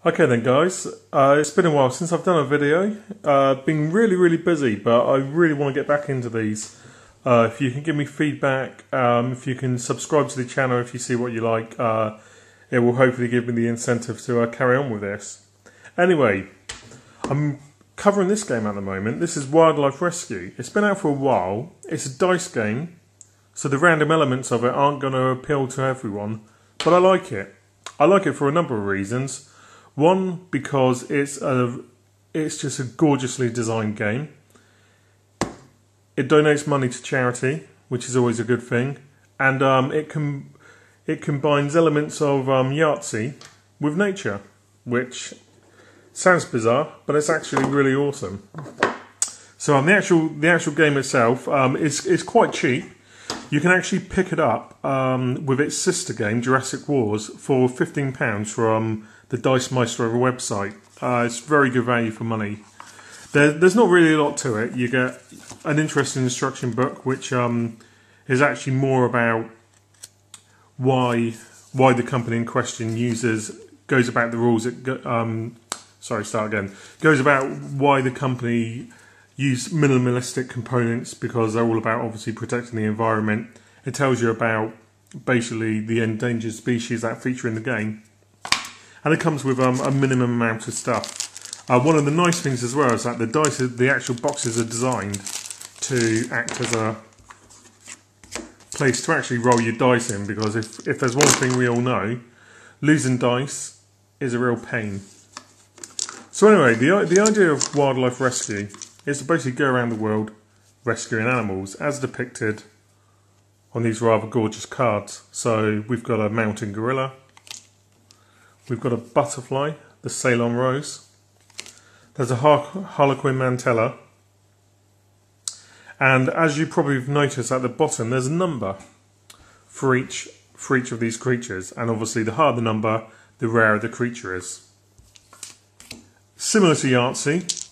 Okay then guys, it's been a while since I've done a video. Been really busy, but I really want to get back into these. If you can give me feedback, if you can subscribe to the channel if you see what you like, it will hopefully give me the incentive to carry on with this. Anyway, I'm covering this game at the moment. This is Wildlife Rescue. It's been out for a while. It's a dice game, so the random elements of it aren't going to appeal to everyone, but I like it. I like it for a number of reasons. One, because it's just a gorgeously designed game. It donates money to charity, which is always a good thing, and it combines elements of Yahtzee with nature, which sounds bizarre, but it's actually really awesome. So the actual game itself is quite cheap. You can actually pick it up with its sister game, Jurassic Wars, for £15 from the Dice Maestro website. It's very good value for money. There's not really a lot to it. You get an interesting instruction book, which is actually more about why the company in question goes about the rules. Goes about why the company use minimalistic components, because they're all about obviously protecting the environment. It tells you about basically the endangered species that feature in the game. And it comes with a minimum amount of stuff. One of the nice things as well is that the actual boxes are designed to act as a place to actually roll your dice in, because if there's one thing we all know, losing dice is a real pain. So anyway, the idea of Wildlife Rescue is to basically go around the world rescuing animals, as depicted on these rather gorgeous cards. So we've got a mountain gorilla. We've got a butterfly, the Ceylon rose. There's a Harlequin mantella. And as you probably have noticed at the bottom, there's a number for each of these creatures. And obviously the higher the number, the rarer the creature is. Similar to Yahtzee,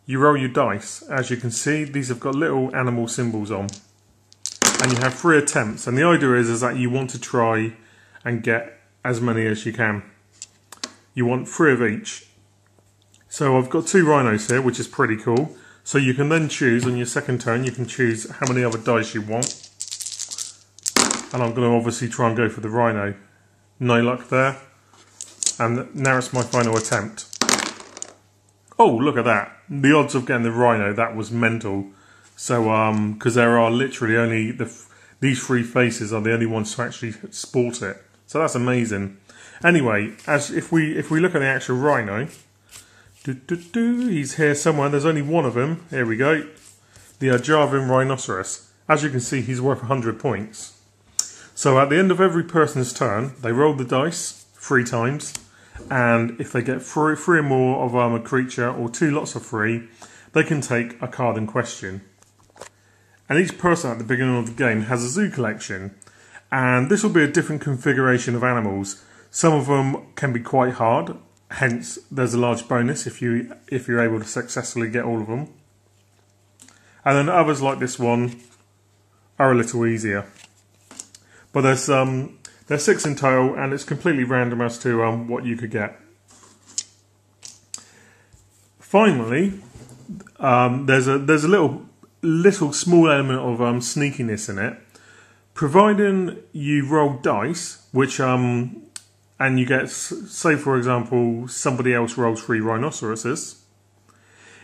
you roll your dice. As you can see, these have got little animal symbols on. And you have 3 attempts. And the idea is that you want to try and get as many as you can. You want 3 of each. So I've got 2 rhinos here, which is pretty cool. So you can then choose on your second turn, you can choose how many other dice you want. And I'm going to obviously try and go for the rhino. No luck there. And now it's my final attempt. Oh, look at that. The odds of getting the rhino, that was mental. So, because there are literally only these 3 faces are the only ones to actually sport it. So that's amazing. Anyway, if we look at the actual rhino, he's here somewhere. There's only one of them. Here we go. The Javan rhinoceros. As you can see, he's worth 100 points. So at the end of every person's turn, they roll the dice 3 times, and if they get 3 or more of a creature, or 2 lots of 3, they can take a card in question. And each person at the beginning of the game has a zoo collection. And this will be a different configuration of animals. Some of them can be quite hard, hence there's a large bonus if you're able to successfully get all of them. And then others like this one are a little easier. But there's 6 in total, and it's completely random as to what you could get. Finally, there's a little small element of sneakiness in it. Providing you roll dice, which and you get, say for example, somebody else rolls 3 rhinoceroses.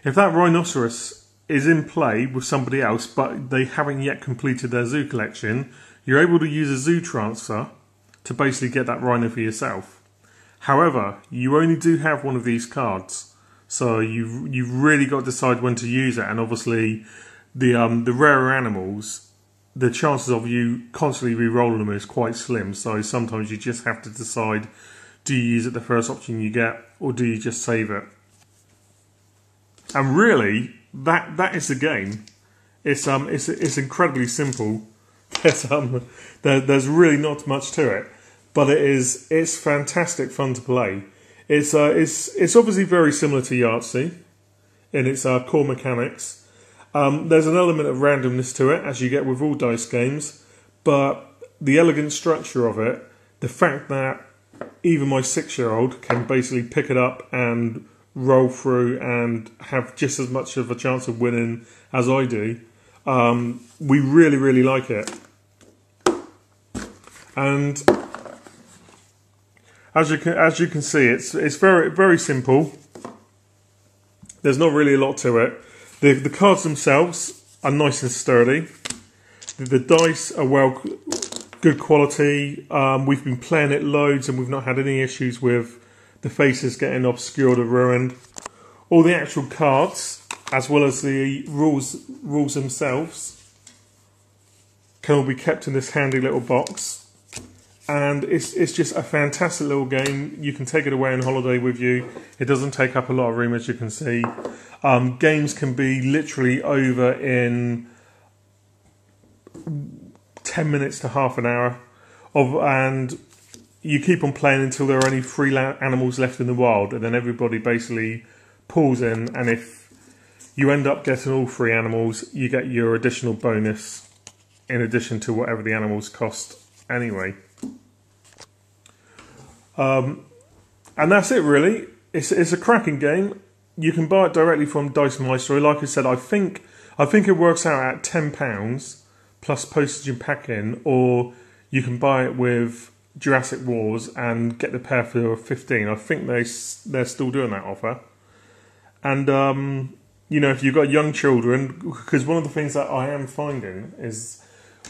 If that rhinoceros is in play with somebody else, but they haven't yet completed their zoo collection, you're able to use a zoo transfer to basically get that rhino for yourself. However, you only do have one of these cards, so you've really got to decide when to use it. And obviously, the rarer animals, the chances of you constantly re-rolling them is quite slim. So sometimes you just have to decide: do you use it the first option you get, or do you just save it? And really, that is the game. It's incredibly simple. There's really not much to it, but it's fantastic fun to play. It's obviously very similar to Yahtzee in its core mechanics. There's an element of randomness to it, as you get with all dice games, but the elegant structure of it, the fact that even my 6-year-old can basically pick it up and roll through and have just as much of a chance of winning as I do. We really, really like it. And as you can see, it's very, very simple. There's not really a lot to it. The cards themselves are nice and sturdy. The dice are good quality. We've been playing it loads and we've not had any issues with the faces getting obscured or ruined. All the actual cards, as well as the rules themselves, can all be kept in this handy little box. And it's just a fantastic little game. You can take it away on holiday with you. It doesn't take up a lot of room, as you can see. Games can be literally over in 10 minutes to half an hour. And you keep on playing until there are only 3 animals left in the wild. And then everybody basically pulls in. And if you end up getting all 3 animals, you get your additional bonus in addition to whatever the animals cost anyway. And that's it really. It's a cracking game. You can buy it directly from Dice Maestro. Like I said, I think it works out at £10 plus postage and packing, or you can buy it with Jurassic Wars and get the pair for 15. I think they're still doing that offer. And you know, if you've got young children, because one of the things that I am finding is,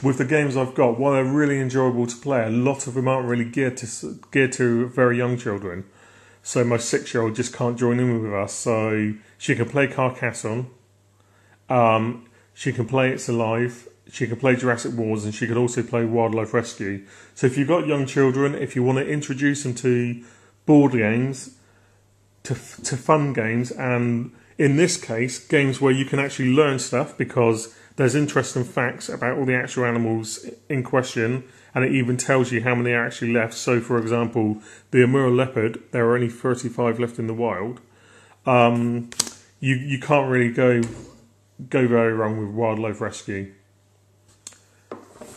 with the games I've got, while they're really enjoyable to play, a lot of them aren't really geared to very young children. So my 6-year-old just can't join in with us. So she can play Carcassonne, she can play It's Alive, she can play Jurassic Wars, and she can also play Wildlife Rescue. So if you've got young children, if you want to introduce them to board games, to fun games, and in this case, games where you can actually learn stuff, because there's interesting facts about all the actual animals in question, and it even tells you how many are actually left. So, for example, the Amur leopard, there are only 35 left in the wild. You can't really go very wrong with Wildlife Rescue.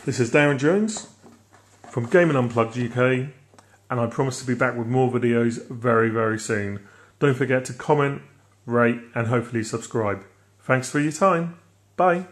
This is Darren Jones from Gaming Unplugged UK, and I promise to be back with more videos very, very soon. Don't forget to comment, rate, and hopefully subscribe. Thanks for your time. Bye.